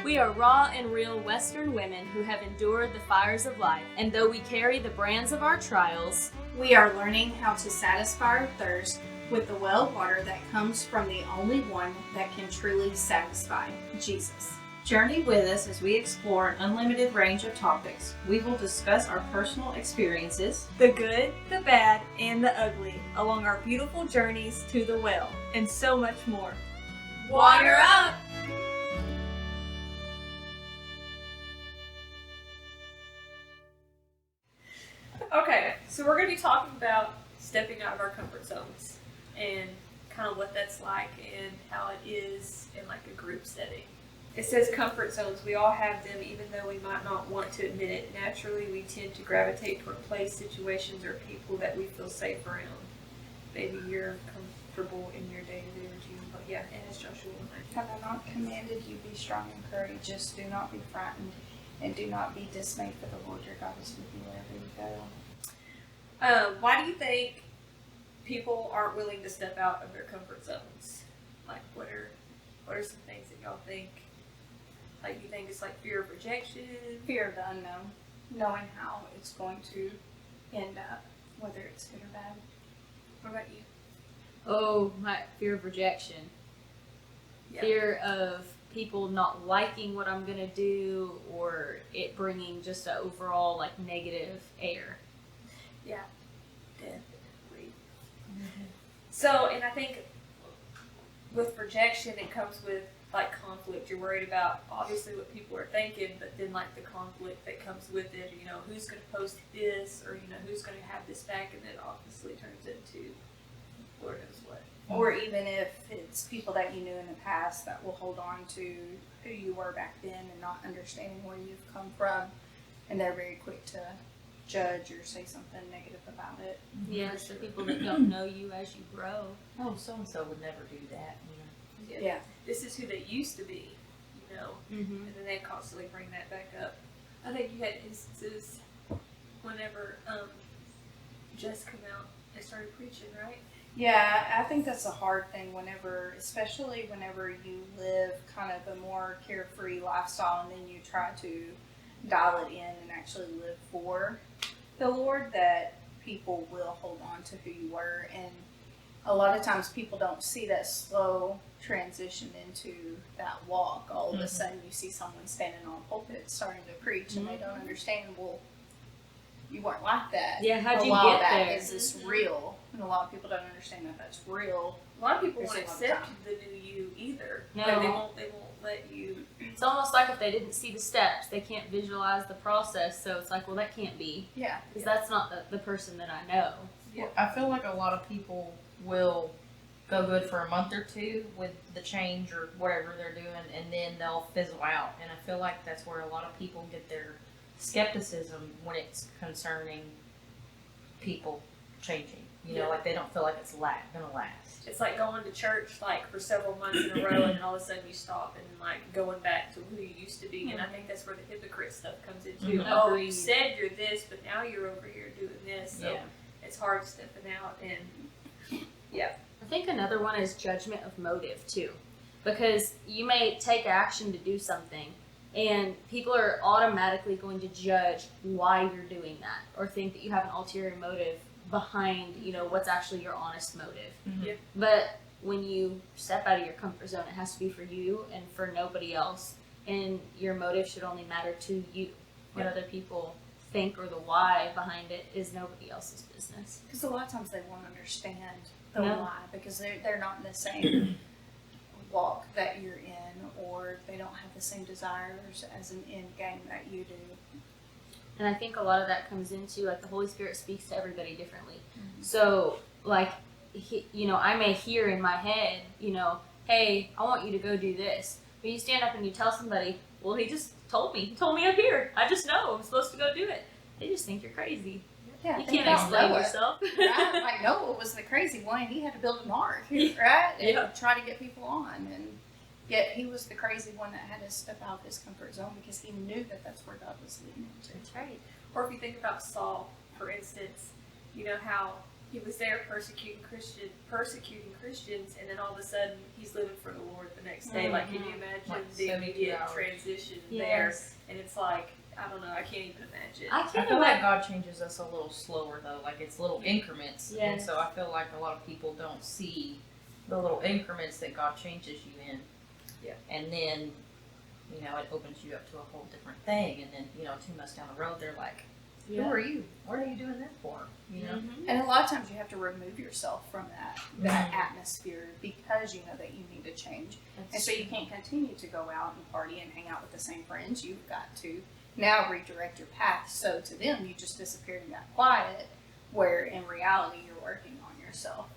We are raw and real Western women who have endured the fires of life, and though we carry the brands of our trials, we are learning how to satisfy our thirst with the well water that comes from the only one that can truly satisfy, Jesus. Journey with us as we explore an unlimited range of topics. We will discuss our personal experiences, the good, the bad, and the ugly, along our beautiful journeys to the well, and so much more. water up! Okay, so we're going to be talking about stepping out of our comfort zones and kind of what that's like and how it is in like a group setting. It says comfort zones. We all have them, even though we might not want to admit it. Naturally, we tend to gravitate toward place, situations, or people that we feel safe around. Maybe you're comfortable in your day-to-day routine, but yeah, and as Joshua. Have I not commanded you, be strong and courageous, do not be frightened, and do not be dismayed, for the Lord your God is with you wherever you go. Why do you think people aren't willing to step out of their comfort zones? Like, what are some things that y'all think? Like, you think it's like fear of rejection? Fear of the unknown, knowing how it's going to end up, whether it's good or bad. What about you? Oh, my fear of rejection. Yeah. Fear of people not liking what I'm gonna do, or it bringing just an overall like negative air. Yeah, definitely. So, and I think with rejection, it comes with like conflict. You're worried about obviously what people are thinking, but then like the conflict that comes with it. You know, who's going to post this, or you know, who's going to have this back, and it obviously turns into Lord knows what. Or even if it's people that you knew in the past that will hold on to who you were back then and not understanding where you've come from, and they're very quick to judge or say something negative about it. Yes, the people that don't know you as you grow. oh, so-and-so would never do that. You know. Yeah. This is who they used to be, you know, Mm-hmm. and then they constantly bring that back up. I think you had instances whenever Jess came out and started preaching, right? Yeah, I think that's a hard thing especially whenever you live kind of a more carefree lifestyle and then you try to dial it in and actually live for the Lord, that people will hold on to who you were. And a lot of times people don't see that slow transition into that walk. All of a sudden you see someone standing on a pulpit starting to preach and they don't understand, well, you weren't like that. Yeah, how'd a you while get back. there? Is this real? And a lot of people don't understand that that's real. A lot of people There's won't a lot of accept time. the new you either. No. Like they won't let you. It's almost like if they didn't see the steps, they can't visualize the process. So it's like, well, that can't be, Yeah. because that's not the person that I know. Yeah. I feel like a lot of people will go good for a month or two with the change or whatever they're doing, and then they'll fizzle out. And I feel like that's where a lot of people get their skepticism when it's concerning people changing. You know, Yeah. like they don't feel like it's gonna last. It's like going to church like for several months in a row, and then all of a sudden you stop and like going back to who you used to be. And I think that's where the hypocrite stuff comes into. Mhm. Oh, Agreed. you said you're this, but now you're over here doing this. So Yeah. it's hard stepping out and I think another one is judgment of motive too, because you may take action to do something and people are automatically going to judge why you're doing that, or think that you have an ulterior motive behind, you know, what's actually your honest motive. Mhm. Yep. But when you step out of your comfort zone, it has to be for you and for nobody else, and your motive should only matter to you. What other people think or the why behind it is nobody else's business. Because a lot of times they won't understand the No. why, because they're not in the same walk that you're in, or they don't have the same desires as an end game that you do. And I think a lot of that comes into, like, the Holy Spirit speaks to everybody differently. So, like, I may hear in my head, hey, I want you to go do this. But you stand up and you tell somebody, well, he just told me. He told me up here. I just know I'm supposed to go do it. They just think you're crazy. Yeah, You think can't about explain Noah, yourself. right? Like Noah was the crazy one. He had to build an ark, right? And Yeah. try to get people on. And yet he was the crazy one that had to step out of his comfort zone because he knew that that's where God was leading him to. That's right. or if you think about Saul, for instance, you know how he was there persecuting Christians, and then all of a sudden he's living for the Lord the next day. Like, can you imagine Like the 72 immediate hours. transition there? Yes. And it's like, I don't know, I can't even imagine. I I can't feel like imagine. God changes us a little slower though, like it's little increments. And Yes. so I feel like a lot of people don't see the little increments that God changes you in. Yeah. And then, you know, it opens you up to a whole different thing. And then, you know, 2 months down the road, they're like, who are you? What are you doing that for? You know? Mhm. And a lot of times you have to remove yourself from that atmosphere because you know that you need to change. And so you can't continue to go out and party and hang out with the same friends. You've got to now redirect your path. So to them, you just disappeared in that quiet, where in reality you're working on yourself.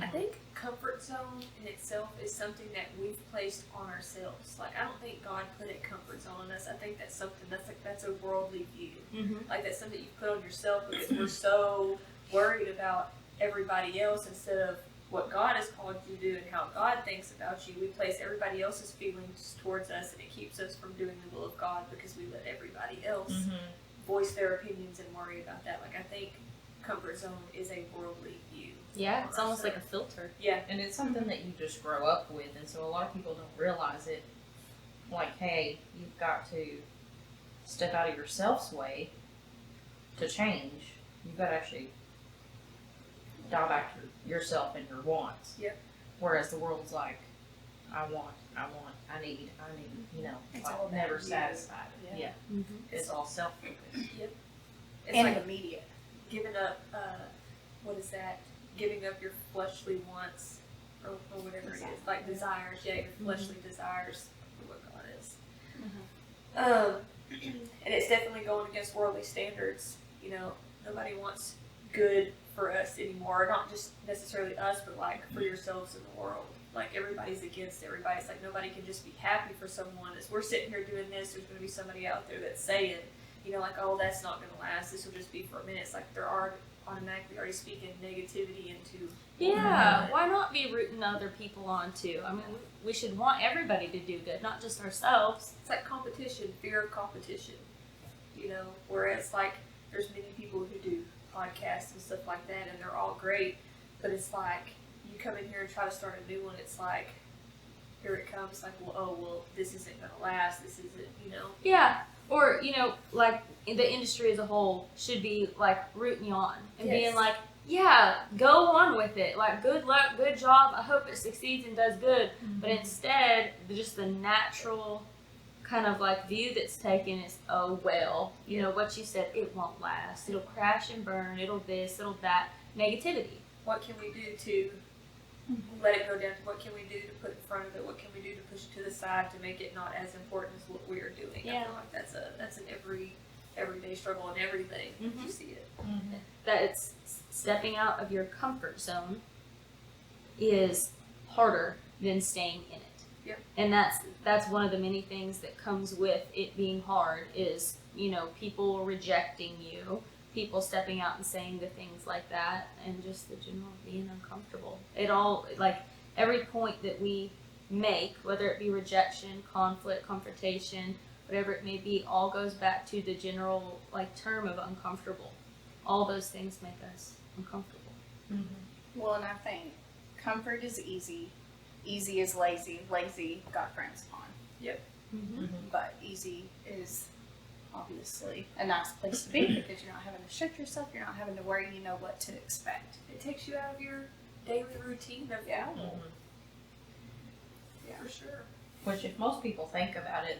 I think comfort zone in itself is something that we've placed on ourselves. Like, I don't think God put a comfort zone on us. I think that's something that's a worldly view. Mhm. Like, that's something you put on yourself because we're so worried about everybody else instead of what God has called you to do and how God thinks about you. We place everybody else's feelings towards us, and it keeps us from doing the will of God because we let everybody else voice their opinions and worry about that. Like, I think comfort zone is a worldly view. Yeah, it's almost like a filter. Yeah. And it's something that you just grow up with, and so a lot of people don't realize it. Like, hey, you've got to step out of yourself's way to change. You've got to actually dial back to yourself and your wants. Yep. Whereas the world's like, I need, you know, It's like all about never you. satisfied. Yeah. Yeah. Mm-hmm. It's all self-focused. It's And like immediate. giving up, what is that? Giving up your fleshly wants or whatever it is. Like desires, yeah, your fleshly desires for what God is. And it's definitely going against worldly standards. You know, nobody wants good for us anymore. Not just necessarily us, but like for yourselves in the world. Like everybody's against everybody. It's like nobody can just be happy for someone. As we're sitting here doing this, there's going to be somebody out there that's saying, you know, like, oh, that's not going to last. This will just be for a minute. It's like they're automatically already speaking negativity into. Yeah, why not be rooting other people on too? I mean, we should want everybody to do good, not just ourselves. It's like competition, fear of competition. You know, whereas like there's many people who do podcasts and stuff like that, and they're all great, but it's like you come in here and try to start a new one. It's like here it comes. Like, well, this isn't gonna last. This isn't, you know. Yeah, or you know, like in the industry as a whole should be like rooting you on and Yes. being like, yeah, go on with it. Like, good luck, good job. I hope it succeeds and does good. But instead, just the natural kind of like view that's taken is, oh well, you know what you said, it won't last. It'll crash and burn. It'll this, it'll that. Negativity. What can we do to let it go down? What can we do to put in front of it? What can we do to push it to the side to make it not as important as what we are doing? I Yeah. feel like that's an everyday struggle in everything. Mhm. You see it. That it's stepping out of your comfort zone is harder than staying in it. Yep. And that's one of the many things that comes with it being hard is, you know, people rejecting you, people stepping out and saying the things like that, and just the general being uncomfortable. It all, like, every point that we make, whether it be rejection, conflict, confrontation, whatever it may be, all goes back to the general, like, term of uncomfortable. All those things make us uncomfortable. Well, and I think comfort is easy. Easy is lazy. Lazy got friends upon. But easy is obviously a nice place to be because you're not having to shut yourself. You're not having to worry. You know what to expect. It takes you out of your daily routine of Yeah. normal. Yeah, for sure. Which, if most people think about it,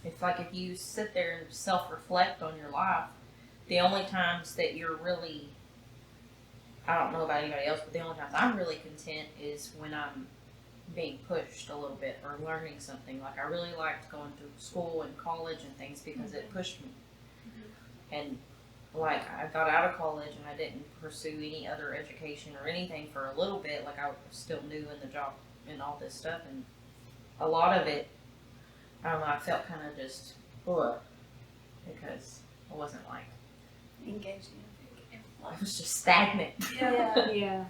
it's like if you sit there and self-reflect on your life, the only times that you're really, I don't know about anybody else, but the only times I'm really content is when I'm being pushed a little bit or learning something. Like, I really liked going through school and college and things because it pushed me. And like, I got out of college and I didn't pursue any other education or anything for a little bit. Like, I was still new in the job and all this stuff, and a lot of it, I don't know, I felt kind of just, ugh, because I wasn't like, Engaging. I was just stagnant. Yeah. Yeah.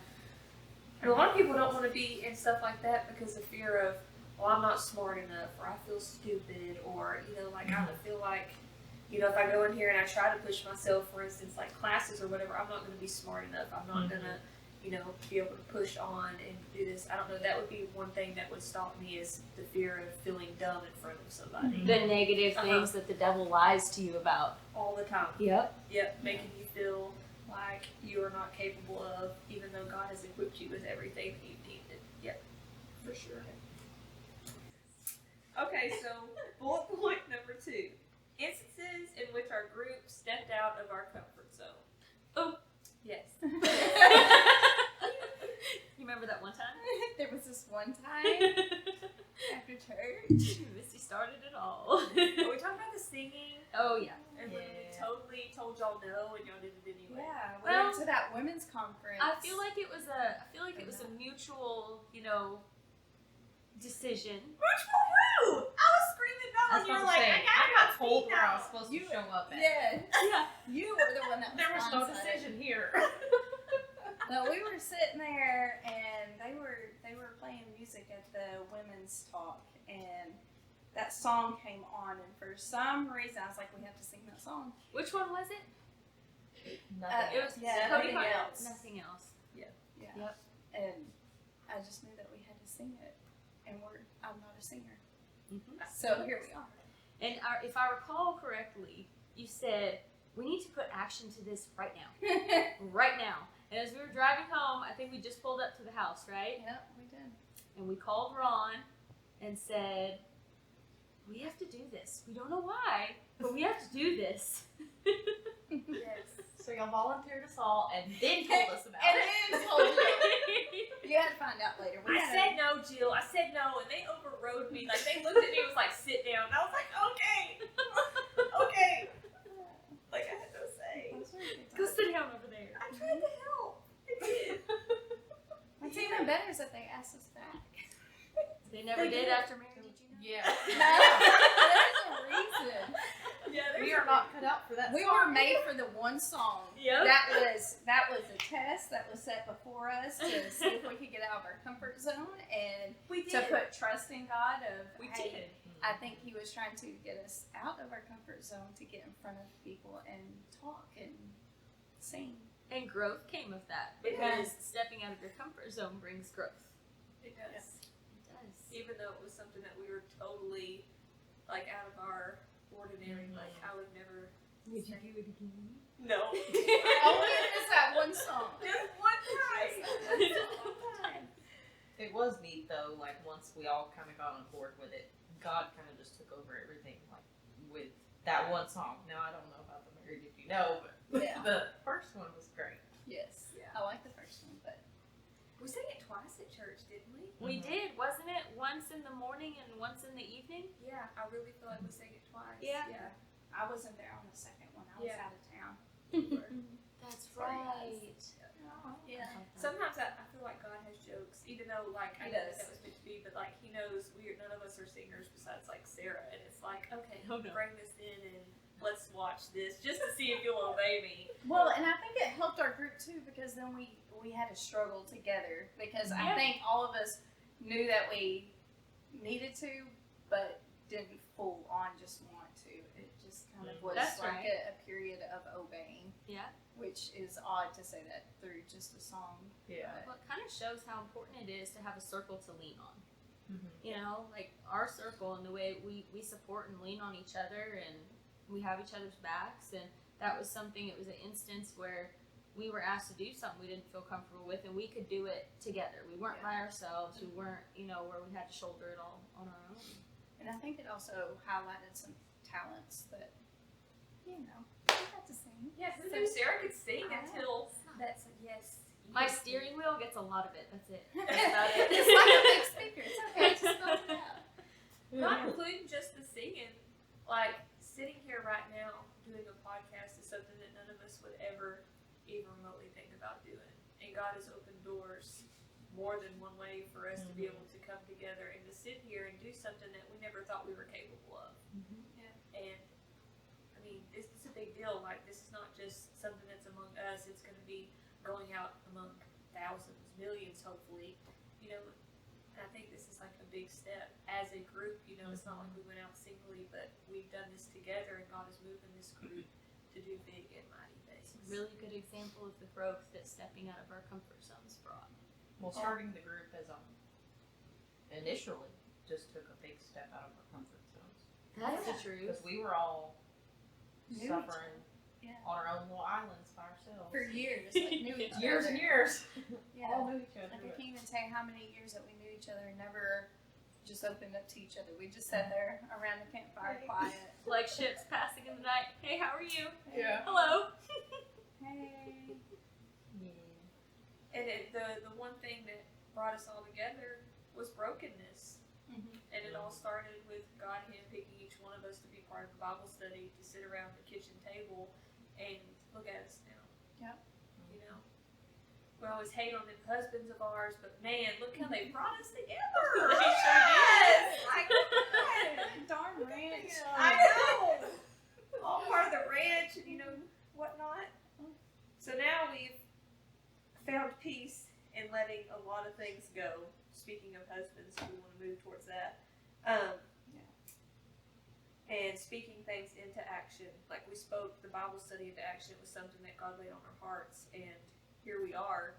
And a lot of people don't want to be in stuff like that because of fear of, well, I'm not smart enough, or I feel stupid, or, you know, like I don't feel like you know, if I go in here and I try to push myself, for instance, like classes or whatever, I'm not going to be smart enough. I'm not going to, you know, be able to push on and do this. I don't know. That would be one thing that would stop me, is the fear of feeling dumb in front of somebody The negative things that the devil lies to you about. all the time. Yep. Yep, making you feel like you are not capable of, even though God has equipped you with everything that you needed. Yep, for sure. Okay, so bullet point number 2. Instances in which our group stepped out of our comfort zone. Oh. Yes. You remember that one time? There was this one time after church. Missy started it all. Are we talking about the singing? Oh yeah. And when we totally told y'all no and y'all did it anyway. Yeah, we Well, went to that women's conference. I feel like it was a mutual, you know, decision. Which one? Who? I was screaming no, I and was you were supposed like, to say, I I got gotta told speak where I now. was supposed to show up at. Yeah, Yeah. you were the one that was There was no blindsided. decision here. No, we were sitting there and they were playing music at the women's talk, and that song came on, and for some reason I was like, we have to sing that song. Which one was it? Nothing. It was Yeah, Cody nothing Carter. else. Nothing else. Yeah. Yep. And I just knew that we had to sing it, and I'm not a singer, so here we are. And if I recall correctly, you said we need to put action to this right now. Right now. And as we were driving home, I think we just pulled up to the house, right? Yep, we did. And we called Ron and said, we have to do this. We don't know why, but we have to do this. Yes. So y'all volunteered us all and then told us about And it. then told you. You had to find out later. We I had said no, Jill. I said no, and they overrode me. Like, they looked at me and was like, sit down. And I was like, okay. Okay. Like, I had no say. Go sit down over there. I tried to help. I did. What's even better is that they asked us back. They never did after Mary, did you know? Yeah. There's a reason. Yeah, We are not cut out for that. We song. were made for the one song. Yep. That was a test that was set before us to see if we could get out of our comfort zone and We to did. put trust in God. We hey, did. I think He was trying to get us out of our comfort zone to get in front of people and talk and sing. And growth came of that It because stepping out of your comfort zone brings growth. It does. It does. Even though it was something that we were totally, like, out of our ordinary, like, I would never. Would you do it again? No. Only if it's that one song. Just one time. Just one time. It was neat though, like once we all kind of got on board with it, God kind of just took over everything, like with that one song. Now I don't know about the Mary Did You Know, but Yeah. the first one was great. Yes. Yeah. I like the first one, but We sang it twice at church, didn't we? We did, wasn't it? Once in the morning and once in the evening? Yeah, I really feel like we sang it twice. Yeah. Yeah. I wasn't there on the second one. I was Yeah. out of town. That's Sorry, right. Yeah. Sometimes I feel like God has jokes, even though like I He know does. that was meant to be, but like He knows none of us are singers besides like Sarah, and it's like, okay, Oh, no. bring this in and let's watch this just to see if you'll obey me. Well, and I think it helped our group too because then we had to struggle together because I Yeah. think all of us knew that we needed to, but didn't full on just want to. It just kind of was That's like right. a period of obeying. Yeah. Which is odd to say that through just a song. Yeah. Well, it kind of shows how important it is to have a circle to lean on. Mm-hmm. You know, like our circle and the way we support and lean on each other and we have each other's backs. And that was something, it was an instance where we were asked to do something we didn't feel comfortable with and we could do it together. We weren't by ourselves. We weren't, where we had to shoulder it all on our own. And I think it also highlighted some talents that, we got to sing. Yeah, who knew Sarah could sing until that's yes. My steering wheel gets a lot of it. That's it. That's about it. It's like a big speaker. It's okay. Just go it out. Not including just the singing, like sitting here right now doing a podcast is something that none of us would ever even remotely think about doing. And God has opened doors more than one way for us to be able to come together and to sit here and do something that we never thought we were capable of. And I mean, this is a big deal. Like, this is not just something that's among us. It's going to be going out among thousands, millions, hopefully. And I think this is like a big step. as a group. You know, it's not like we went out singly, but we've done this together, and God is moving this group to do big and mighty things. It's a really good example of the growth that stepping out of our comfort zones brought. Well, starting the group as initially just took a big step out of our comfort zones. That's Yeah. the truth. Because we were all Knew each suffering Yeah. on our own little islands by ourselves. For years, like, knew each other. years and years. Yeah. All knew each other. Like I can't even tell you how many years that we knew each other and never just opened up to each other. We just sat there around the campfire, quiet. Like ships passing in the night. Hey, how are you? Yeah. Hello. Hey. Yeah. And the one thing that brought us all together was brokenness. Mm-hmm. And it all started with God handpicking each one of us to be part of a Bible study, to sit around the kitchen table, and look at us now. Yep. You know, we always hate on them husbands of ours, but man, look how they brought us together. They sure Yes, like Darn ranch. I know. All part of the ranch and whatnot. So now we've found peace in letting a lot of things go. Speaking of husbands, we want to move towards that. And speaking things into action. Like we spoke the Bible study into action. It was something that God laid on our hearts. And here we are,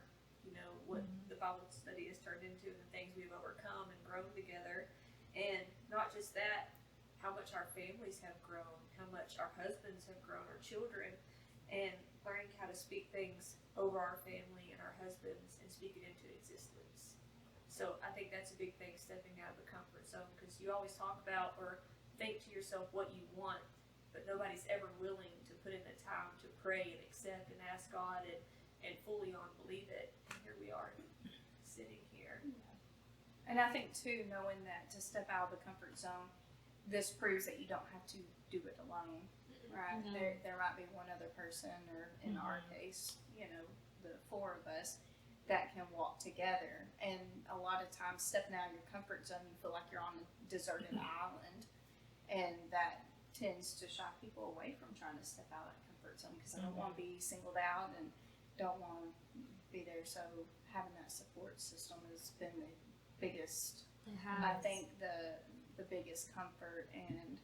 what the Bible study has turned into and the things we've overcome and grown together. And not just that, how much our families have grown, how much our husbands have grown, our children, and learning how to speak things over our family and our husbands and speak it into existence. So I think that's a big thing, stepping out of the comfort zone, because you always talk about or think to yourself what you want, but nobody's ever willing to put in the time to pray and accept and ask God and fully on believe it. And here we are sitting here. And I think too, knowing that to step out of the comfort zone, this proves that you don't have to do it alone, right? No. There might be one other person, or in our case, the four of us that can walk together. And a lot of times, stepping out of your comfort zone, you feel like you're on a deserted island, and that tends to shy people away from trying to step out of that comfort zone because I don't want to be singled out and don't want to be there. So having that support system has been the biggest, It has. I think, the biggest comfort and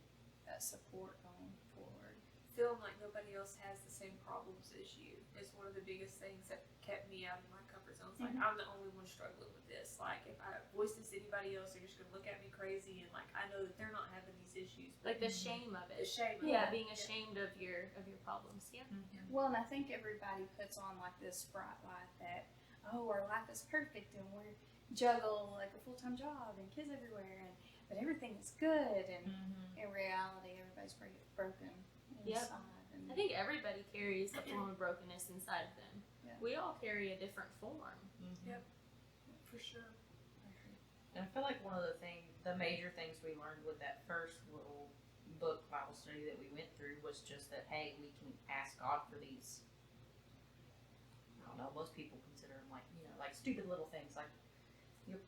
support going forward. Feeling like nobody else has the same problems as you is one of the biggest things that kept me out of my comfort zone. It's like I'm the only one struggling with this. Like if I voice this to anybody else, they're just gonna look at me crazy, and like I know that they're not having these issues. Like the shame of The it. shame. Of Yeah, it. being ashamed of your problems. Yeah. Well, and I think everybody puts on like this bright light that, oh, our life is perfect and we're juggle like a full-time job and kids everywhere, but everything is good. And in reality, everybody's broken inside. And I think everybody carries a form of brokenness inside of them. Yeah. We all carry a different form. For sure. And I feel like one of the major things we learned with that first little book Bible study that we went through was just that, hey, we can ask God for these, I don't know, most people consider them like stupid little things. Like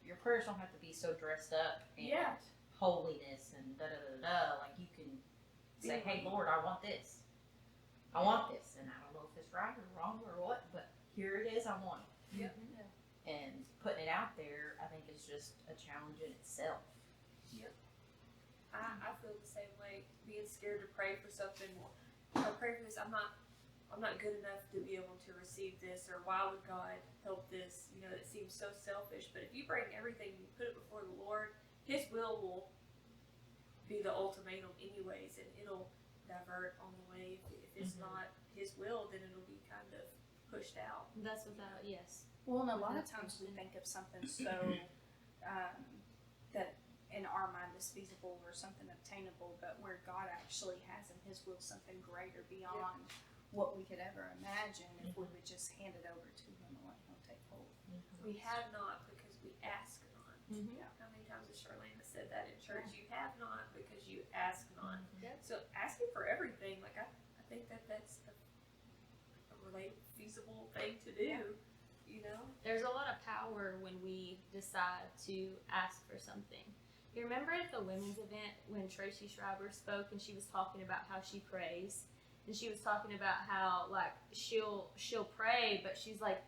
your prayers don't have to be so dressed up and holiness and da-da-da-da. Like you can say, hey, Lord, I want this. I want this. And I don't know if it's right or wrong or what, but here it is, I want it. Yep. And putting it out there, I think, is just a challenge in itself. I feel the same way. Being scared to pray for something. I pray for this. I'm not good enough to be able to receive this, or why would God help this? It seems so selfish. But if you bring everything, you put it before the Lord, His will be the ultimatum anyways, and it'll divert on the way. If it's not His will, then it'll be kind of pushed out. That's without, yes. Well, and a lot of times we think of something so that in our mind is feasible or something obtainable, but where God actually has in His will something greater beyond what we could ever imagine if we would just hand it over to Him and let Him take hold. We have not because we ask not. Mm-hmm. How many times has Charlene said that in church? You have not because you ask not. Yep. So asking for everything, like I think that's a really feasible thing to do. There's a lot of power when we decide to ask for something. You remember at the women's event when Tracy Schreiber spoke and she was talking about how she prays, and she was talking about how like she'll pray, but she's like,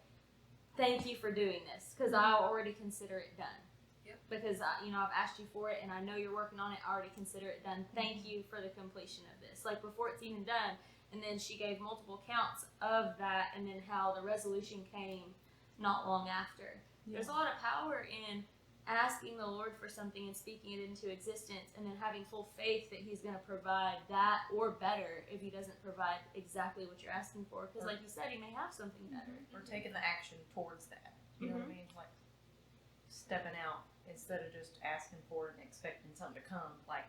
"Thank you for doing this because I already consider it done." Yep. because I've asked you for it and I know you're working on it. I already consider it done. Thank you for the completion of this. Like before it's even done. And then she gave multiple counts of that, and then how the resolution came not long after. There's a lot of power in asking the Lord for something and speaking it into existence, and then having full faith that He's going to provide that or better if He doesn't provide exactly what you're asking for. Because, like you said, He may have something better. Or taking the action towards that. You know what I mean? Like stepping out instead of just asking for it and expecting something to come. Like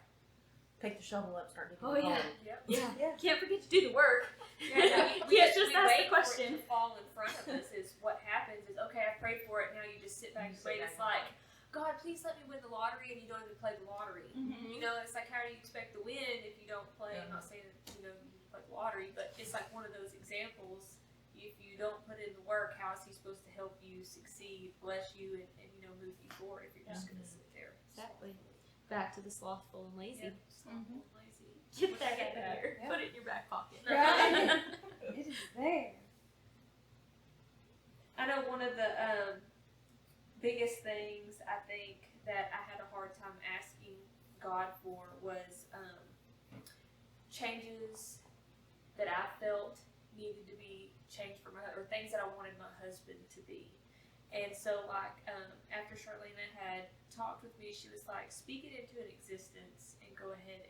pick the shovel up, start digging the hole. Yep. Yeah. Can't forget to do the work. Yeah, no, We can't just we ask wait the question. For it to fall in front of us is what happens is, okay, I prayed for it, now you just sit back and wait. It's like, God, please let me win the lottery, and you don't even play the lottery. Mm-hmm. You know, it's like, how do you expect to win if you don't play? I'm not saying that, you play the lottery, but it's like one of those examples. If you don't put in the work, how is He supposed to help you succeed, bless you, and move you forward if you're just going to sit there? Exactly. Back to the slothful and lazy. Yep, slothful and lazy. Get that Get out of that. here. Yep. Put it in your back pocket. Right. It is there. I know one of the biggest things I think that I had a hard time asking God for was changes that I felt needed to be changed for or things that I wanted my husband to be. And so, like, after Charlena had talked with me, she was like, speak it into an existence and go ahead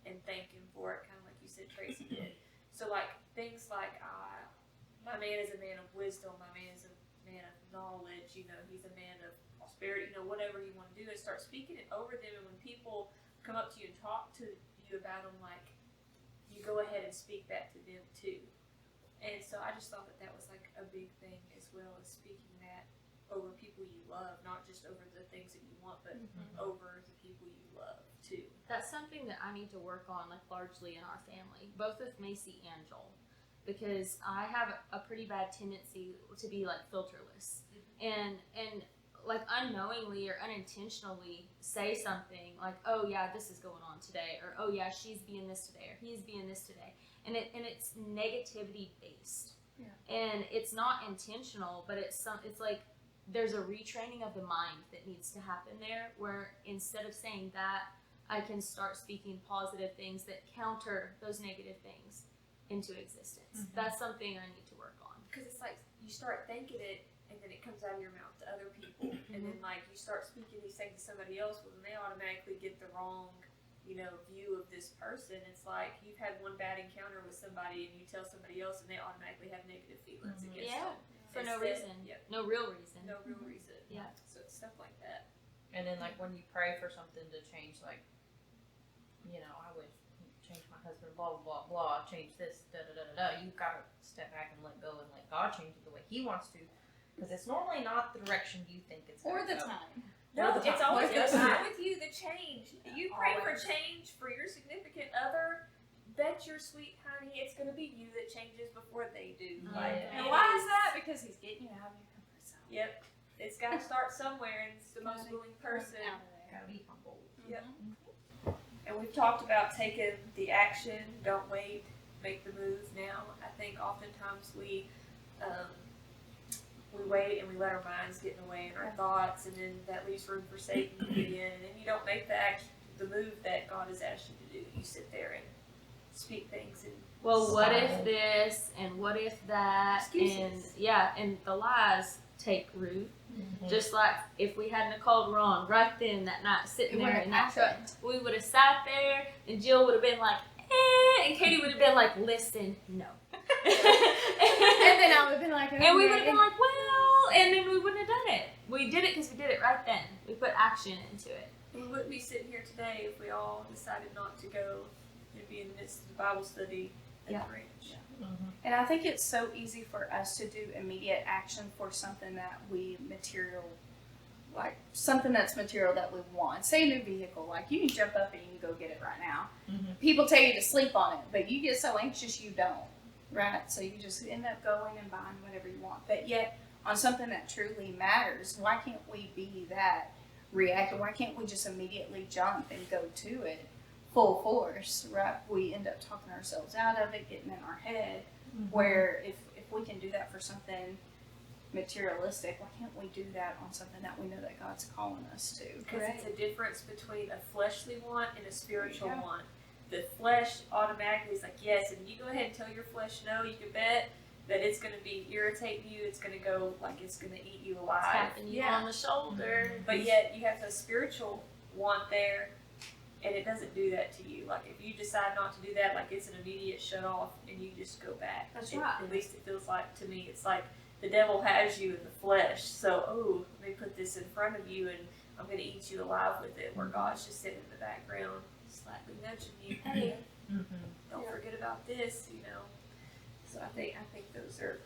and thank Him for it, kind of like you said Tracy did. So, like, things like, my man is a man of wisdom, my man is a man of knowledge, he's a man of prosperity, whatever you want to do, and start speaking it over them. And when people come up to you and talk to you about them, like, you go ahead and speak that to them too. And so I just thought that was like a big thing, as well as speaking that over people you love, not just over the things that you want, but over the people you love too. That's something that I need to work on, like largely in our family, both with Macy and Joel, because I have a pretty bad tendency to be like filterless, and like unknowingly or unintentionally say something like, oh yeah, this is going on today, or oh yeah, she's being this today, or he's being this today, and it's negativity based, and it's not intentional, but it's like there's a retraining of the mind that needs to happen there, where instead of saying that, I can start speaking positive things that counter those negative things into existence. That's something I need to work on. Because it's like you start thinking it, and then it comes out of your mouth to other people, and then like you start speaking these things to somebody else, well, then they automatically get the wrong, view of this person. It's like you've had one bad encounter with somebody, and you tell somebody else, and they automatically have negative feelings against them. For no Instead- reason. Yep, No real reason. no real reason. Yeah. So it's stuff like that. And then, like, when you pray for something to change, like, I would change my husband, blah, blah, blah, blah, change this, da, da, da, da, da. You've got to step back and let go and let God change it the way He wants to. Because it's normally not the direction you think it's going Or to the go. time. No, Or the it's time. always Yes. I'm with you. The change. You pray Always. for change for your significant other. Bet your sweet honey, it's going to be you that changes before they do. Like, And why is that? Because He's getting you out of your comfort zone. Yep. It's got to start somewhere, and it's the most willing person. Out of there. Gotta be humble. Yep. And we've talked about taking the action. Don't wait. Make the move now. I think oftentimes we wait and we let our minds get in the way and our thoughts, and then that leaves room for Satan to get in, and then you don't make the move that God has asked you to do. You sit there and speak things and Well, what if Silent. this and what if that, Excuses. and the lies take root. Just like if we hadn't have called Ron right then that night, sitting It there wouldn't in that truck, happen. we would have sat there, and Jill would have been like, and Katie would have been like, listen, no. And then I would have been like, And we would have been like, well, and then we wouldn't have done it. We did it because we did it right then. We put action into it. we wouldn't be sitting here today if we all decided not to go and be in the midst of the Bible study at Yeah. the ranch. And I think it's so easy for us to do immediate action for something that something that's material that we want. Say a new vehicle, like you can jump up and you can go get it right now. People tell you to sleep on it, but you get so anxious you don't, right? So you just end up going and buying whatever you want. But yet, on something that truly matters, why can't we be that reactive? Why can't we just immediately jump and go to it full force, right? We end up talking ourselves out of it, getting in our head, where if we can do that for something materialistic, why can't we do that on something that we know that God's calling us to? Because it's a difference between a fleshly want and a spiritual Yeah. want. The flesh automatically is like, yes, and you go ahead and tell your flesh no, you can bet that it's going to be irritating you. It's going to go like it's going to eat you alive. Tapping you Yeah. on the shoulder. But yet you have a spiritual want there, and it doesn't do that to you. Like if you decide not to do that, like it's an immediate shut off, and you just go back. That's It- right. At least it feels like to me. It's like the devil has you in the flesh. So let me put this in front of you, and I'm going to eat you alive with it. Where God's just sitting in the background, slightly nudging you. Hey, don't Yeah. forget about this. So I think those are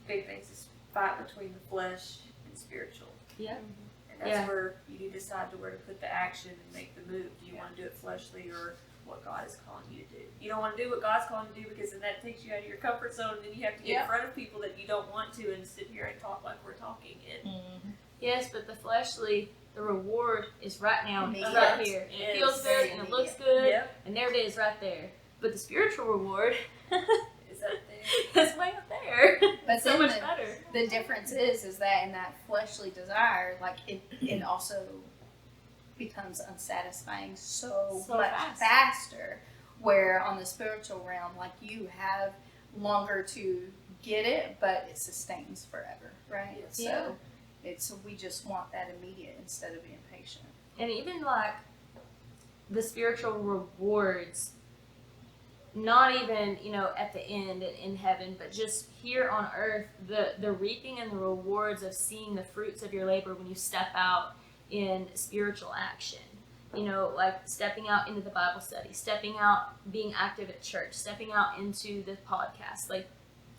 big things. Is fight between the flesh and spiritual. Yeah. And that's Yeah. where you decide to where to put the action and make the move. Do you want to do it fleshly or what God is calling you to do? You don't want to do what God's calling you to do because then that takes you out of your comfort zone, and then you have to get Yeah. in front of people that you don't want to and sit here and talk like we're talking. And Yes, but the fleshly, the reward is right now, Immediate. right here. And it Yes. feels good and it looks good, Yep, and there it is right there. But the spiritual reward is up there. is way up there. But so then much the, better. the difference is that in that fleshly desire, like it also becomes unsatisfying so So much fast. faster. Where on the spiritual realm, like you have longer to get it, but it sustains forever, right? Yes. So we just want that immediate instead of being patient. And even like the spiritual rewards, not even, at the end and in heaven, but just here on earth, the reaping and the rewards of seeing the fruits of your labor when you step out in spiritual action. Like stepping out into the Bible study, stepping out, being active at church, stepping out into the podcast. Like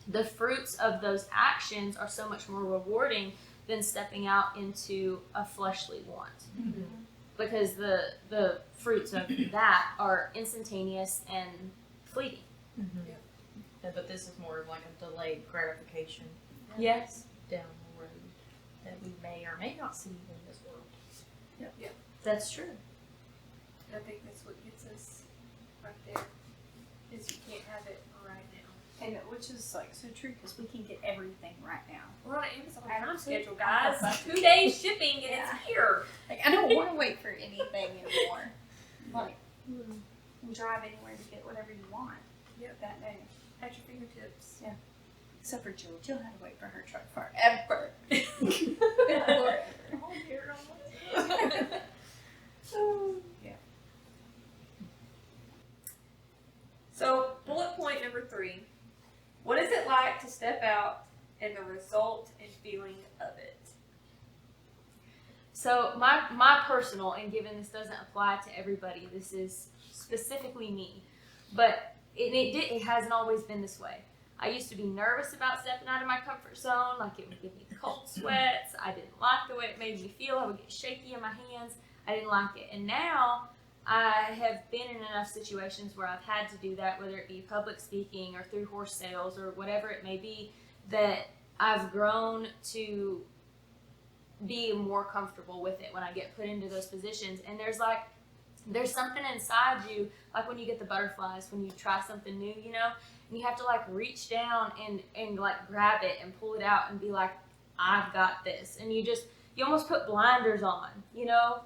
the fruits of those actions are so much more rewarding than stepping out into a fleshly want. Because the fruits of that are instantaneous and fleeting. Yeah, but this is more of like a delayed gratification Yes, down the road that we may or may not see in this world. that's true. I think that's what gets us right there. Is you can't have it right now. And which is like so true because we can get everything right now. We're on an Amazon time Absolutely. schedule, guys. 2 days shipping and Yeah. it's here. Like I don't want to wait for anything anymore. Like we drive anywhere to get whatever you want. Yep. That day. At your fingertips. Except for Jill. Jill had to wait for her truck forever. Yeah. So, bullet point number 3. What is it like to step out and the result and feeling of it? So my personal, and given this doesn't apply to everybody, this is specifically me, but it hasn't always been this way. I used to be nervous about stepping out of my comfort zone, like it would give me cold sweats. I didn't like the way it made me feel. I would get shaky in my hands. I didn't like it. And now I have been in enough situations where I've had to do that, whether it be public speaking or through horse sales or whatever it may be, that I've grown to be more comfortable with it when I get put into those positions. And there's something inside you, like when you get the butterflies, when you try something new, and you have to like reach down and like grab it and pull it out and be like, I've got this. And you almost put blinders on,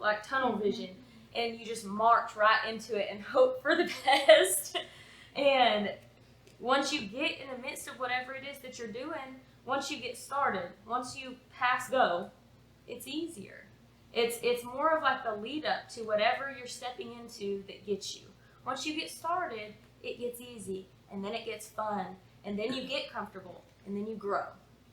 like tunnel vision, and you just march right into it and hope for the best. And once you get in the midst of whatever it is that you're doing, once you get started, once you pass go, it's easier. It's more of like the lead up to whatever you're stepping into that gets you. Once you get started, it gets easy, and then it gets fun, and then you get comfortable, and then you grow.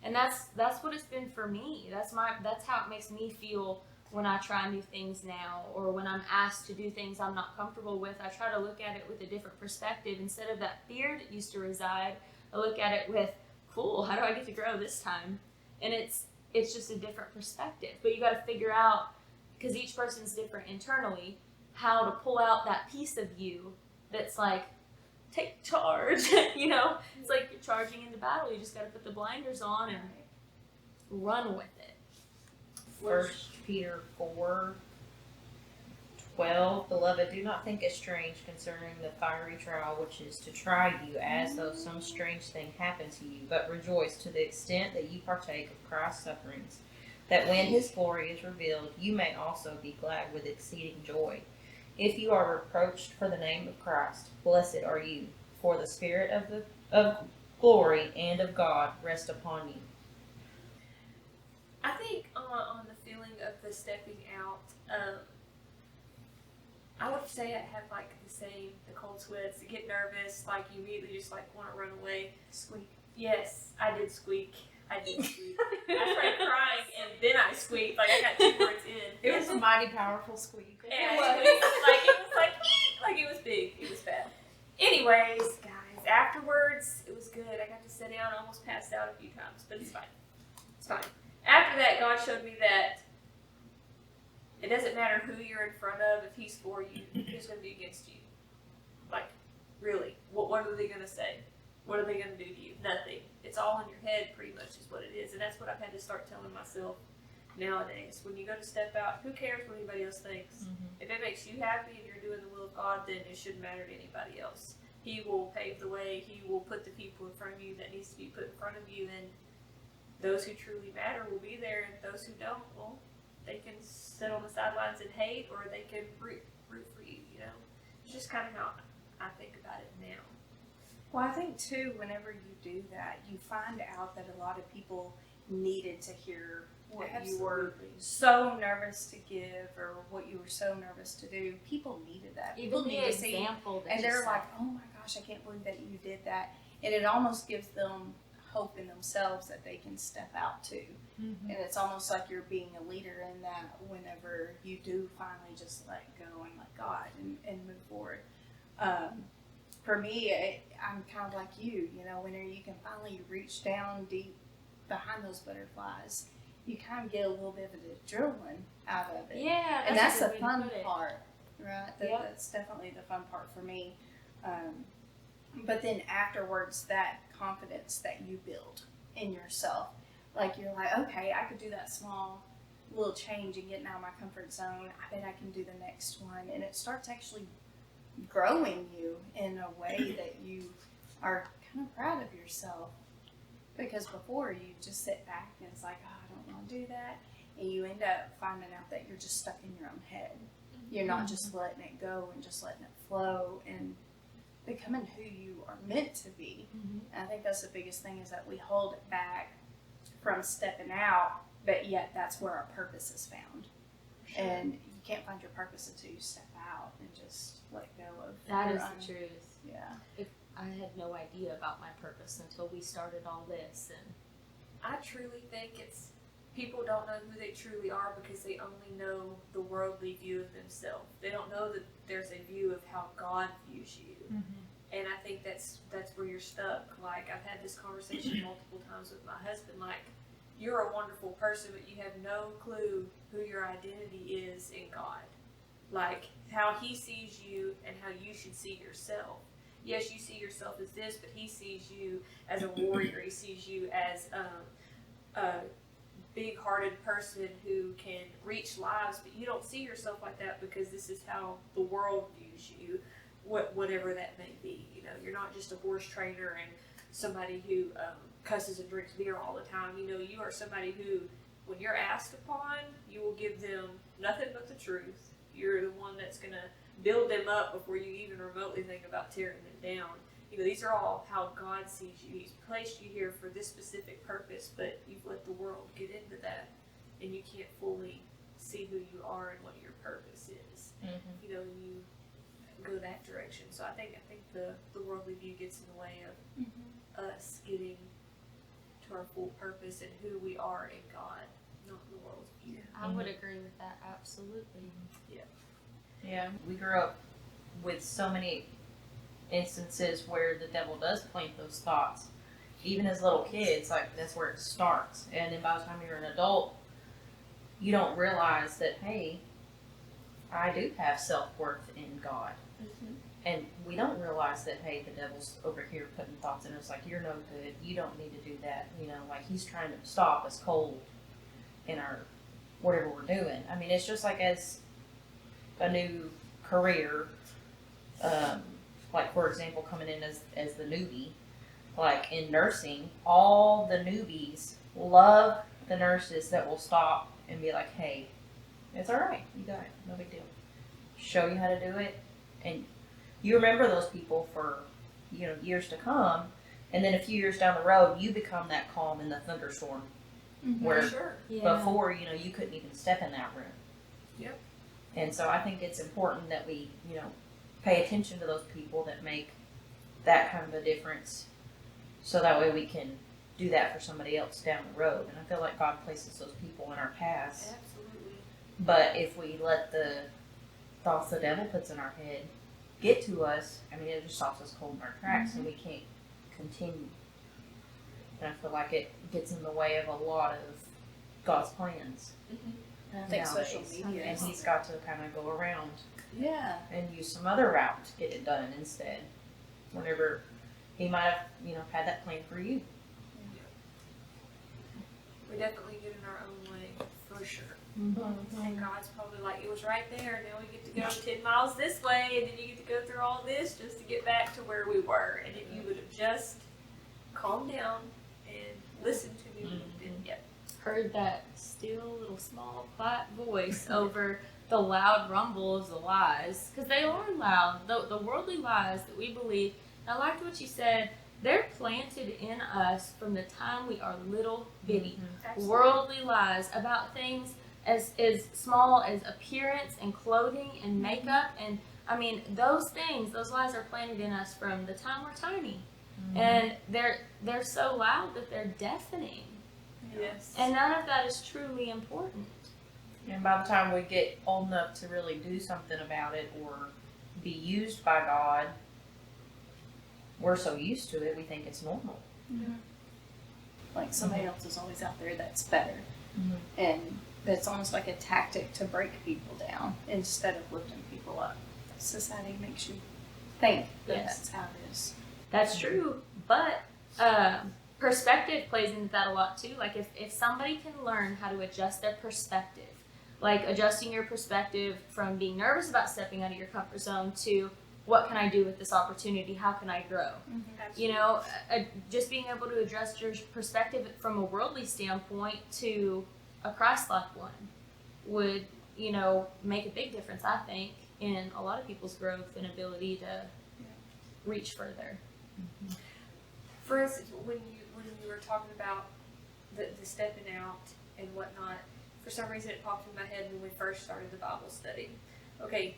And that's what it's been for me. That's how it makes me feel when I try new things now, or when I'm asked to do things I'm not comfortable with. I try to look at it with a different perspective. Instead of that fear that used to reside, I look at it with, cool, how do I get to grow this time? And it's just a different perspective. But you got to figure out, because each person's different internally, how to pull out that piece of you that's like, take charge. It's like you're charging into battle. You just got to put the blinders on and run with it. 1 Peter 12, Beloved, do not think it strange concerning the fiery trial which is to try you, as though some strange thing happened to you, but rejoice to the extent that you partake of Christ's sufferings, that when his glory is revealed, you may also be glad with exceeding joy. If you are reproached for the name of Christ, blessed are you, for the Spirit of glory and of God rest upon you. I think on the feeling of the stepping out, I would say I have like the cold sweats, the get nervous, like you immediately just like want to run away. Squeak. Yes, I did squeak. I started crying and then I squeaked. Like I got 2 words in. It was a mighty powerful squeak. And it was like it was big. It was bad. Anyways, guys, afterwards it was good. I got to sit down. I almost passed out a few times, but it's fine. It's fine. After that, God showed me that it doesn't matter who you're in front of. If He's for you, who's going to be against you? Like, really, what are they going to say? What are they going to do to you? Nothing. It's all in your head, pretty much, is what it is. And that's what I've had to start telling myself nowadays. When you go to step out, who cares what anybody else thinks? Mm-hmm. If it makes you happy and you're doing the will of God, then it shouldn't matter to anybody else. He will pave the way. He will put the people in front of you that needs to be put in front of you. And those who truly matter will be there. And those who don't, well, they can sit on the sidelines and hate, or they can root for you, you know? It's just kind of how I think about it now. Well, I think too, whenever you do that, you find out that a lot of people needed to hear what you were so nervous to give, or what you were so nervous to do. People needed that. People Even need the to see, example that and you they're set. like, "Oh my gosh, I can't believe that you did that." And it almost gives them hope in themselves that they can step out too. Mm-hmm. And it's almost like you're being a leader in that whenever you do finally just let go and let God and move forward. For me, I'm kind of like you, whenever you can finally reach down deep behind those butterflies, you kind of get a little bit of the adrenaline out of it. Yeah, And that's a the good way to fun put it. part, right? Yep. That's definitely the fun part for me. But then afterwards, that confidence that you build in yourself, like you're like, okay, I could do that small little change and getting out of my comfort zone. I bet I can do the next one. And it starts actually growing you in a way that you are kind of proud of yourself. Because before, you just sit back and it's like, oh, I don't want to do that. And you end up finding out that you're just stuck in your own head. You're not just letting it go and just letting it flow and becoming who you are meant to be. Mm-hmm. And I think that's the biggest thing, is that we hold it back from stepping out, but yet that's where our purpose is found. Sure. And you can't find your purpose until you step out and just let go of That your is own. the truth. Yeah. I had no idea about my purpose until we started all this, and I truly think it's people don't know who they truly are because they only know the worldly view of themselves. They don't know that there's a view of how God views you. Mm-hmm. And I think that's where you're stuck. Like, I've had this conversation multiple times with my husband. Like, you're a wonderful person, but you have no clue who your identity is in God. Like, how He sees you and how you should see yourself. Yes, you see yourself as this, but He sees you as a warrior. He sees you as a big-hearted person who can reach lives, but you don't see yourself like that because this is how the world views you, whatever that may be. You know, you're not just a horse trainer and somebody who cusses and drinks beer all the time. You know, you are somebody who, when you're asked upon, you will give them nothing but the truth. You're the one that's going to build them up before you even remotely think about tearing them down. You know, these are all how God sees you. He's placed you here for this specific purpose, but you've let the world get into that, and you can't fully see who you are and what your purpose is. Mm-hmm. You know, you go that direction. So I think the worldly view gets in the way of us getting to our full purpose and who we are in God, not the world's view. I would agree with that absolutely. Yeah, we grew up with so many instances where the devil does plant those thoughts. Even as little kids, like, that's where it starts. And then by the time you're an adult, you don't realize that, hey, I do have self-worth in God. Mm-hmm. And we don't realize that, hey, the devil's over here putting thoughts in us like, you're no good, you don't need to do that. You know, like, he's trying to stop us cold in our, whatever we're doing. I mean, it's just like as a new career, like for example, coming in as the newbie, like in nursing, all the newbies love the nurses that will stop and be like, hey, it's all right, you got it, no big deal. Show you how to do it, and you remember those people for, you know, years to come, and then a few years down the road, you become that calm in the thunderstorm where For sure. Yeah. before, you know, you couldn't even step in that room. Yep. And so I think it's important that we, you know, pay attention to those people that make that kind of a difference, so that way we can do that for somebody else down the road. And I feel like God places those people in our paths. Absolutely. But if we let the thoughts the devil puts in our head get to us, I mean, it just stops us cold in our tracks, and we can't continue. And I feel like it gets in the way of a lot of God's plans. And I think social nowadays. media And is, he's got to kind of go around yeah. and use some other route to get it done instead. Whenever he might have, you know, had that plan for you. We definitely get in our own way, for sure. Mm-hmm. And God's probably like, it was right there. Now we get to go 10 miles this way, and then you get to go through all this just to get back to where we were. And if you would have just calmed down and listened to me, then yeah. Heard that still little small quiet voice over the loud rumble of the lies, because they are loud, the worldly lies that we believe. And I liked what you said, they're planted in us from the time we are little bitty. Absolutely. Worldly lies about things as small as appearance and clothing and makeup, and I mean those things, those lies are planted in us from the time we're tiny. And they're so loud that they're deafening. Yes. And none of that is truly important. And by the time we get old enough to really do something about it or be used by God, we're so used to it, we think it's normal. Like somebody else is always out there that's better. Mhm. And that's almost like a tactic to break people down instead of lifting people up. Society makes you think that Yes. that's how it is. That's true. But perspective plays into that a lot too. Like if somebody can learn how to adjust their perspective, like adjusting your perspective from being nervous about stepping out of your comfort zone to what can I do with this opportunity? How can I grow? You know, just being able to adjust your perspective from a worldly standpoint to a Christ-like one would, you know, make a big difference, I think, in a lot of people's growth and ability to reach further. For instance, when you were talking about the stepping out and whatnot, for some reason it popped in my head when we first started the Bible study. Okay,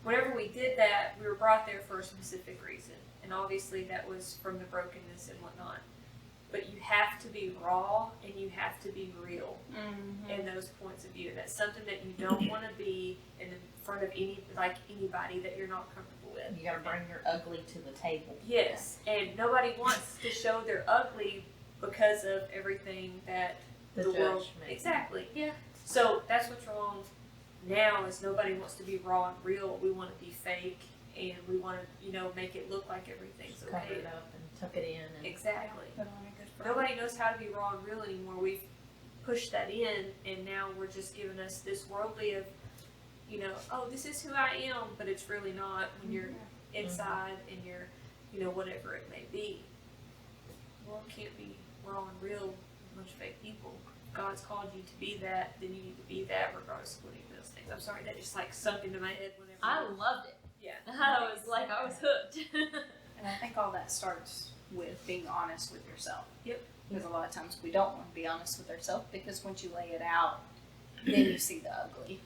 whenever we did that, we were brought there for a specific reason, and obviously that was from the brokenness and whatnot. But you have to be raw and you have to be real in those points of view. That's something that you don't want to be in front of anybody that you're not comfortable with. You gotta bring your ugly to the table. Yes, and nobody wants to show they're ugly because of everything that The the world. judgment. Exactly. Yeah. So that's what's wrong now is nobody wants to be raw and real. We want to be fake, and we want to, you know, make it look like everything's Cover okay. it up and tuck it in. And Exactly. Put on a good front. Nobody knows how to be raw and real anymore. We've pushed that in, and now we're just giving us this worldly of, you know, oh, this is who I am, but it's really not when you're inside and you're, you know, whatever it may be. The world can't be raw and real with a bunch of fake people. If God's called you to be that, then you need to be that regardless of what any of those things. I'm sorry, that just like sunk into my head whenever. I loved it. Yeah. I was like, I was hooked. And I think all that starts with being honest with yourself. Yep. Because a lot of times we don't want to be honest with ourselves because once you lay it out, then you see the ugly.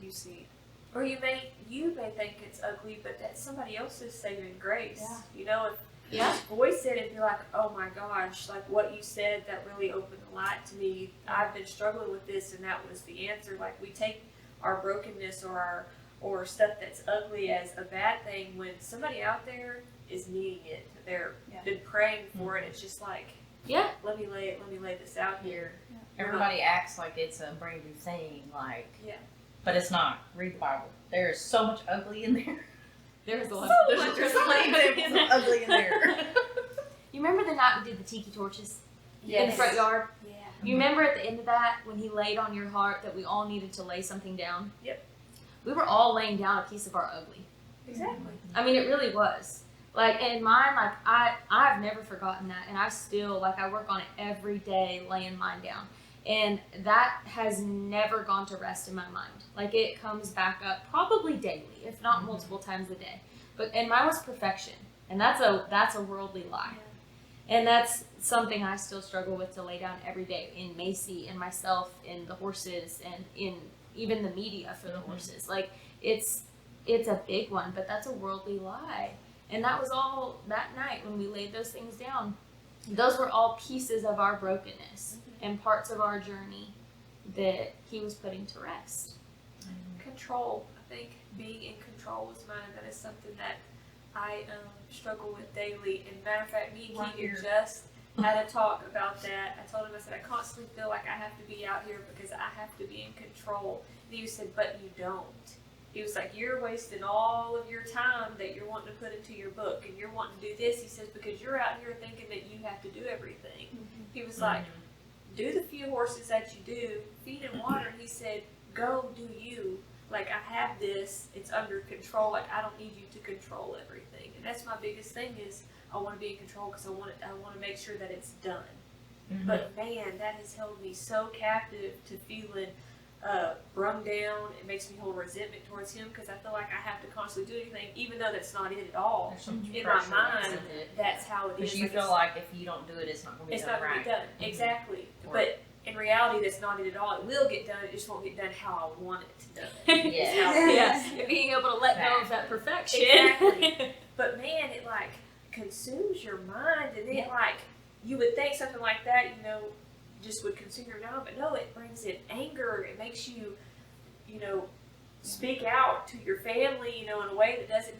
You see. Or you may think it's ugly, but that's somebody else's saving grace. Yeah. You know, if Yeah. his voice said it, be like, oh my gosh, like what you said that really opened the light to me. I've been struggling with this, and that was the answer. Like we take our brokenness or stuff that's ugly as a bad thing when somebody out there is needing it. They're been praying for it. It's just like, Yeah. let me lay this out here. everybody acts like it's a brand new thing, like, Yeah. but it's not. Read the Bible. There is so much ugly in there. There's a lot. There's so many examples of ugly in there. You remember the night we did the tiki torches in the Yes. front yard? Yeah. You remember at the end of that when he laid on your heart that we all needed to lay something down? Yep. we were all laying down a piece of our ugly. Exactly. I mean, it really was. Like, in mine, like, I've never forgotten that. And I still, like, I work on it every day, laying mine down. And that has never gone to rest in my mind. Like, it comes back up probably daily, if not multiple times a day. And mine was perfection. And that's a worldly lie. And that's something I still struggle with to lay down every day in Macy, in myself, in the horses, and in even the media for the horses. Like, it's a big one, but that's a worldly lie. And that was all that night when we laid those things down. Those were all pieces of our brokenness and parts of our journey that he was putting to rest. Control. I think being in control is mine. That is something that I struggle with daily. And matter of fact, me and Right Keegan here. just had a talk about that. I told him, I said, I constantly feel like I have to be out here because I have to be in control. And he said, but you don't. He was like, you're wasting all of your time that you're wanting to put into your book, and you're wanting to do this. He says, because you're out here thinking that you have to do everything. He was like, do the few horses that you do, feed and water. And he said, go do you. Like, I have this, it's under control. Like, I don't need you to control everything. And that's my biggest thing is I want to be in control because I want to make sure that it's done. But man, that has held me so captive to feeling brung down. It makes me hold resentment towards him because I feel like I have to constantly do anything, even though that's not it at all. There's so much In my pressure mind, against it. that's how it is. Because you Like, feel like if you don't do it, it's not going to be it's done not going right. to be done. Exactly. Or- But in reality, that's not it at all. It will get done. It just won't get done how I want it to done. Yeah. Is how it is. Yeah, being able to let go of that perfection. Exactly. But man, it like consumes your mind, and then like you would think something like that, just would consume your mind, but no, it brings in anger. It makes you, speak out to your family, in a way that doesn't,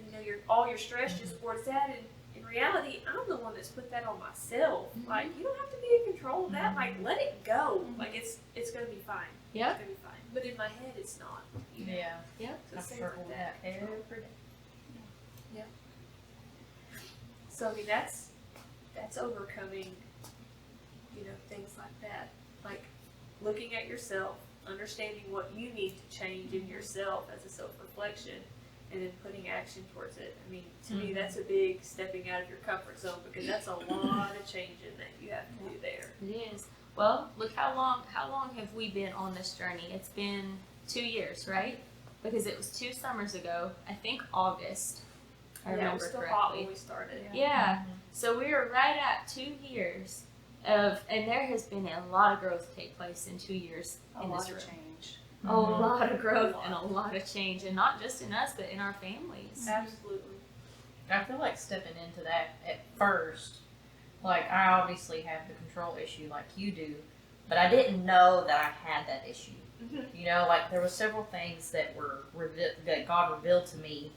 all your stress just towards that. And in reality, I'm the one that's put that on myself. Like, you don't have to be in control of that. Like, let it go. Like, it's gonna be fine. Yeah. It's gonna be fine. But in my head, it's not. Yeah. So I same struggle with with that every day. So I mean that's overcoming, things like that. Like looking at yourself, understanding what you need to change in yourself as a self-reflection, and then putting action towards it. I mean, to me that's a big stepping out of your comfort zone because that's a lot of changing that you have to do there. It is. Well, look how long have we been on this journey? It's been 2 years, right? Because it was 2 summers ago, I think August. I Yeah, it remember was still correctly. hot when we started. Yeah. So we were right at 2 years and there has been a lot of growth take place in 2 years A in lot this of room. change. A lot of growth and a lot of change, and not just in us, but in our families. Absolutely. I feel like stepping into that at first, like I obviously have the control issue like you do, but I didn't know that I had that issue. Like there were several things that that God revealed to me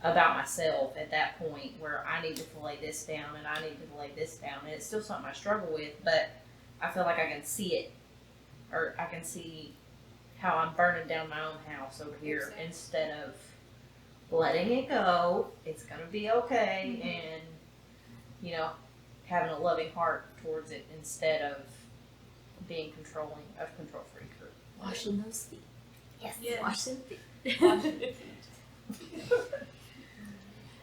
about myself at that point where I needed to lay this down and I needed to lay this down, and it's still something I struggle with, but I feel like I can see it, or I can see how I'm burning down my own house over here Exactly. instead of letting it go. It's gonna be okay, and having a loving heart towards it instead of being control freak. Or Washing those feet. Yes. Yes. Wash them feet.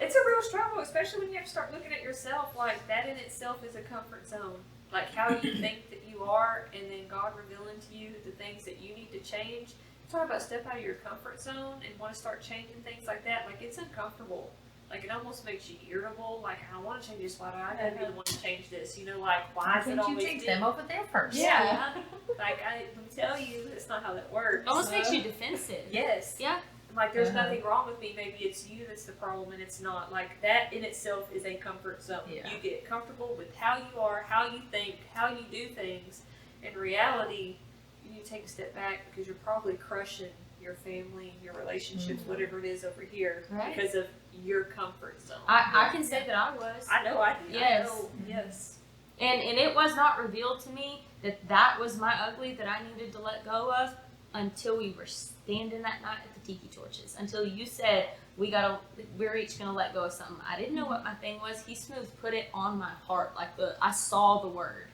It's a real struggle, especially when you have to start looking at yourself. Like, that in itself is a comfort zone. Like, how you think that you are, and then God revealing to you the things that you need to change. Talk about step out of your comfort zone and want to start changing things like that. Like, it's uncomfortable. Like, it almost makes you irritable. Like, I want to change this. Why do I gotta be the one to change this? Like, why is it can't you always change me? them over there first? Yeah. Like, I can tell you, it's not how that works. It almost makes you defensive. Yes. Yeah. Like, there's nothing wrong with me. Maybe it's you that's the problem, and it's not. Like, that in itself is a comfort zone. Yeah. You get comfortable with how you are, how you think, how you do things. In reality, you need to take a step back because you're probably crushing your family, your relationships, whatever it is over here, Right. because of your comfort zone. I can say that I was. I know I do. Yes. I know. Yes. And it was not revealed to me that was my ugly that I needed to let go of until we were standing that night at the tiki torches. Until you said we're each gonna let go of something. I didn't know what my thing was. He smooth put it on my heart like I saw the word.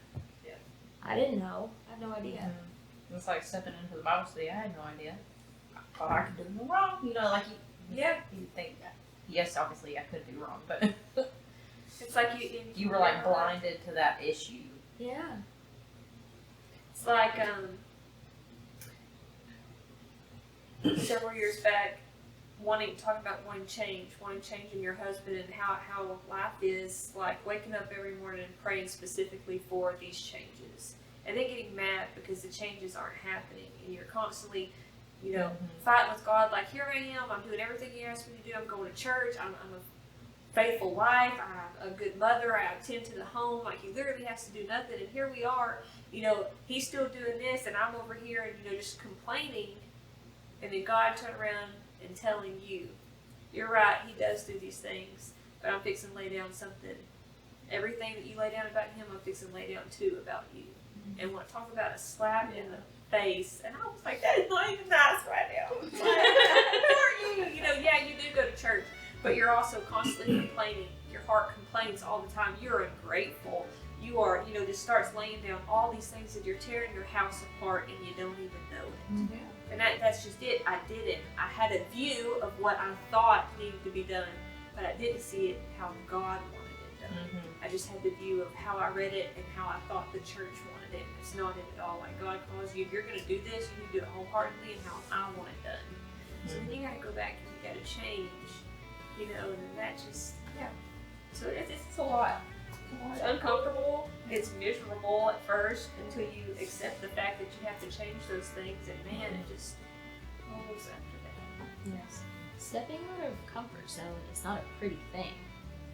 Yeah. I didn't know. I had no idea. It's like stepping into the Bible study. I had no idea. thought I could do no wrong. You know, like Yeah. you think, yes, obviously I could do wrong, but It's like you were like blinded to that issue. Yeah. It's like several years back, talking about wanting change in your husband and how life is, like waking up every morning and praying specifically for these changes, and then getting mad because the changes aren't happening, and you're constantly, you know, fighting with God. Like, here I am, I'm doing everything He asked me to do. I'm going to church. I'm a faithful wife. I'm a good mother. I attend to the home. Like, He literally has to do nothing, and here we are. You know, He's still doing this, and I'm over here, and you know, just complaining. And then God turned around and telling you, you're right, He does do these things, but I'm fixing to lay down something. Everything that you lay down about Him, I'm fixing to lay down too about you. And when I talk about a slap in the face, and I was like, that is not even nice right now. Like, who are you? You know, yeah, you do go to church, but you're also constantly complaining. Your heart complains all the time. You're ungrateful. You are, you know, just starts laying down all these things that you're tearing your house apart and you don't even know it. And that's just it. I didn't. I had a view of what I thought needed to be done, but I didn't see it how God wanted it done. I just had the view of how I read it and how I thought the church wanted it. It's not it at all. Like, God calls you, if you're going to do this, you need to do it wholeheartedly and how I want it done. So then you got to go back and you got to change, you know, and that just, yeah. So it's a lot. It's uncomfortable. It's miserable at first until you accept the fact that you have to change those things, and man, it just rolls after that. Yes. Stepping out of comfort zone is not a pretty thing.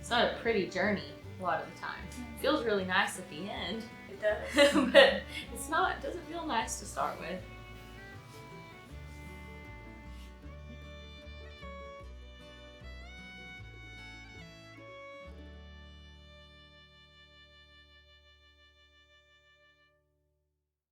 It's not a pretty journey a lot of the time. It feels really nice at the end, It does. but it doesn't feel nice to start with.